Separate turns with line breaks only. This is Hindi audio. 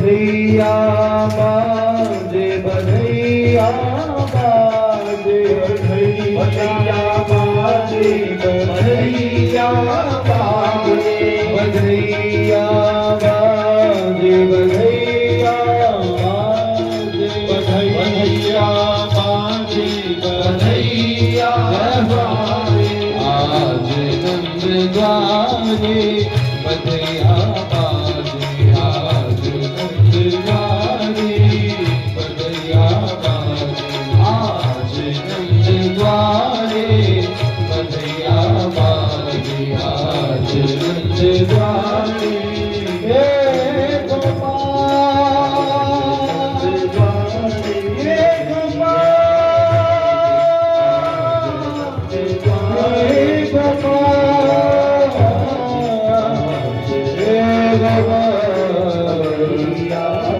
बधैया बाजे बधैया बाजे बधैया बाजे बधैया बाजे बधैया बाजे बधैया बाजे बधैया बाजे बधैया बाजे आज नंद द्वारे बधैया बाजे आज नंद द्वारे बधैया बाजे आज नंद द्वारे बधैया बाजे आज नंद द्वारे हे गोपाल हे गोपाल हे गोपाल हे गोपाल